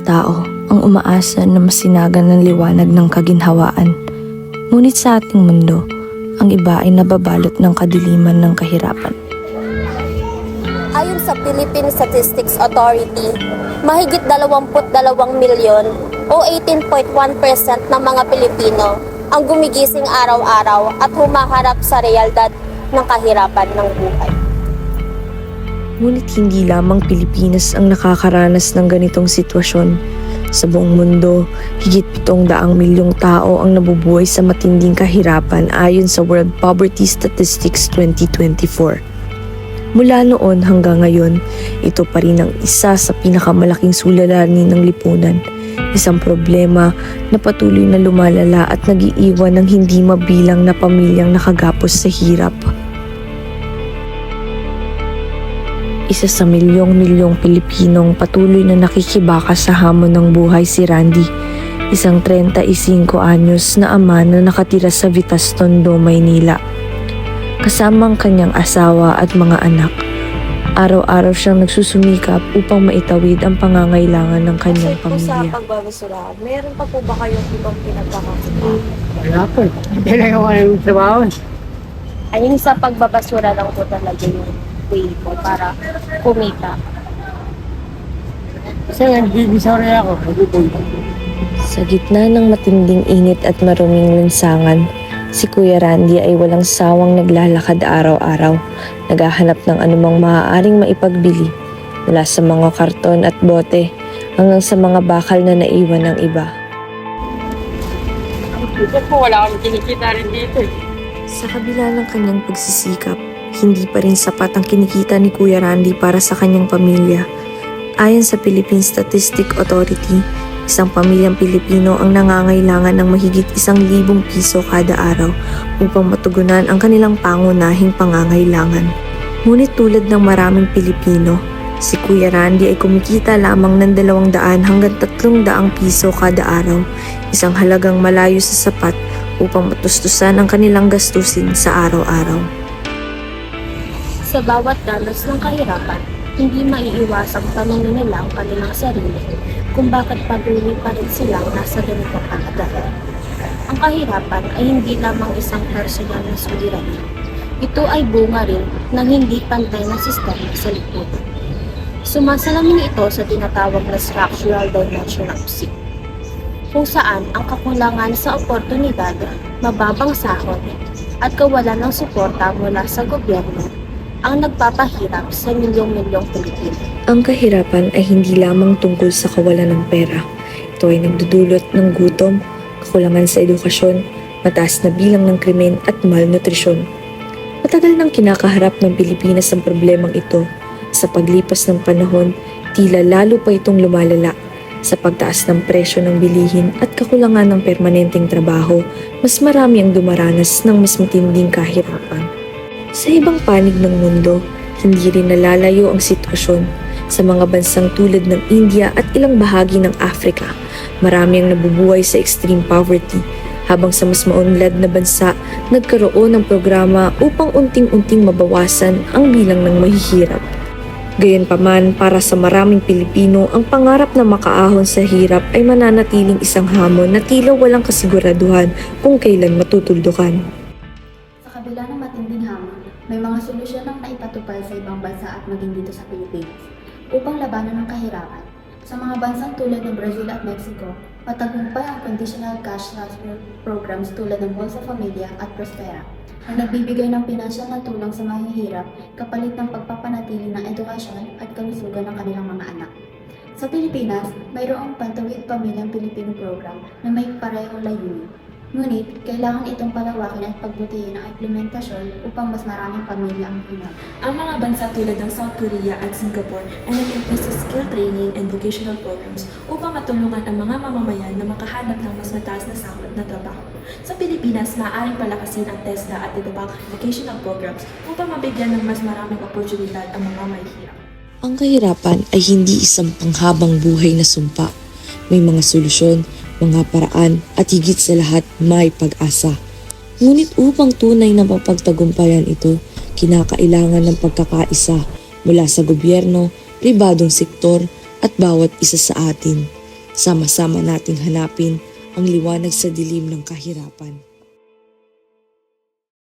tao ang umaasa na masinagan ng liwanag ng kaginhawaan. Ngunit sa ating mundo, ang iba ay nababalot ng kadiliman ng kahirapan. Ayon sa Philippine Statistics Authority, mahigit 22 milyon o 18.1% ng mga Pilipino ang gumigising araw-araw at humaharap sa realidad ng kahirapan ng buhay. Ngunit hindi lamang Pilipinas ang nakakaranas ng ganitong sitwasyon. Sa buong mundo, higit 700 milyong tao ang nabubuhay sa matinding kahirapan ayon sa World Poverty Statistics 2024. Mula noon hanggang ngayon, ito pa rin ang isa sa pinakamalaking suliranin ng lipunan. Isang problema na patuloy na lumalala at nag-iiwan ng hindi mabilang na pamilyang nakagapos sa hirap. Isa sa milyong Pilipinong patuloy na nakikibaka sa hamon ng buhay si Randy, isang 35 anyos na ama na nakatira sa Vitas Tondo, Maynila. Kasama ang kanyang asawa at mga anak, araw-araw siyang nagsusumikap upang maitawid ang pangangailangan ng kanyang pamilya. Sa pagbabasura, meron pa po ba kayong ibang pinagkakasama? Wala po. Hindi na yung anong trabaho. Ayun sa pagbabasura lang po talaga yung way po para kumita. Kasi nagbibisorry ako. Sa gitna ng matinding init at maruming lansangan, si Kuya Randy ay walang sawang naglalakad araw-araw, naghahanap ng anumang maaaring maipagbili mula sa mga karton at bote hanggang sa mga bakal na naiwan ng iba. Dito po, wala akong kinikita rin dito. Sa kabila ng kanyang pagsisikap, hindi pa rin sapat ang kinikita ni Kuya Randy para sa kanyang pamilya. Ayon sa Philippine Statistics Authority, isang pamilyang Pilipino ang nangangailangan ng mahigit 1,000 piso kada araw upang matugunan ang kanilang pangunahing pangangailangan. Ngunit tulad ng maraming Pilipino, si Kuya Randy ay kumikita lamang ng 200 hanggang 300 piso kada araw, isang halagang malayo sa sapat upang matustusan ang kanilang gastusin sa araw-araw. Sa bawat danas ng kahirapan, hindi maiiwasang tanongin nila ang kanilang sarili kung bakit patuloy pa rin silang nasa ganitong kalagayan. Ang kahirapan ay hindi lamang isang personal na suliranin. Ito ay bunga rin ng hindi pantay na sistema sa lipunan. Sumasalamin ito sa tinatawag na structural dimension of sick, kung saan ang kakulangan sa oportunidad, mababang sahod, at kawalan ng suporta mula sa gobyerno ang nagpapahirap sa milyong-milyong Pilipino. Ang kahirapan ay hindi lamang tungkol sa kawalan ng pera. Ito ay nagdudulot ng gutom, kakulangan sa edukasyon, mataas na bilang ng krimen at malnutrisyon. Matagal nang kinakaharap ng Pilipinas ang problemang ito. Sa paglipas ng panahon, tila lalo pa itong lumalala. Sa pagtaas ng presyo ng bilihin at kakulangan ng permanenteng trabaho, mas marami ang dumaranas ng mas matinding kahirapan. Sa ibang panig ng mundo, hindi rin nalalayo ang sitwasyon. Sa mga bansang tulad ng India at ilang bahagi ng Africa, marami ang nabubuhay sa extreme poverty, habang sa mas maunlad na bansa, nagkaroon ng programa upang unting-unting mabawasan ang bilang ng mahihirap. Gayunpaman, para sa maraming Pilipino, ang pangarap na makaahon sa hirap ay mananatiling isang hamon na tila walang kasiguraduhan kung kailan matutuldukan. Sa kabila ng matinding hamon, may mga solusyon ang naipatupad sa ibang bansa at maging dito sa Pilipinas upang labanan ng kahirapan. Sa mga bansang tulad ng Brazil at Mexico, matagumpay ang conditional cash transfer programs tulad ng Bolsa Familia at Prospera na nagbibigay ng pinansyal na tulong sa mahihirap kapalit ng pagpapanatili ng edukasyon at kalusugan ng kanilang mga anak. Sa Pilipinas, mayroong Pantawid Pamilyang Pilipino program na may parehong layunin. Ngunit, kailangan itong palawakin at pagbutihin ang implementasyon upang mas maraming pamilya ang hinag. Ang mga bansa tulad ng South Korea at Singapore ay nag-impose sa skill training and vocational programs upang matulungan ang mga mamamayan na makahanap ng mas mataas na sahod na trabaho. Sa Pilipinas, maaaring palakasin ang TESDA at iba pang vocational programs upang mabigyan ng mas maraming oportunidad ang mga mahihirap. Ang kahirapan ay hindi isang panghabang buhay na sumpa. May mga solusyon, mga paraan at higit sa lahat may pag-asa. Ngunit upang tunay na mapagtagumpayan ito, kinakailangan ng pagkakaisa mula sa gobyerno, pribadong sektor at bawat isa sa atin. Sama-sama nating hanapin ang liwanag sa dilim ng kahirapan.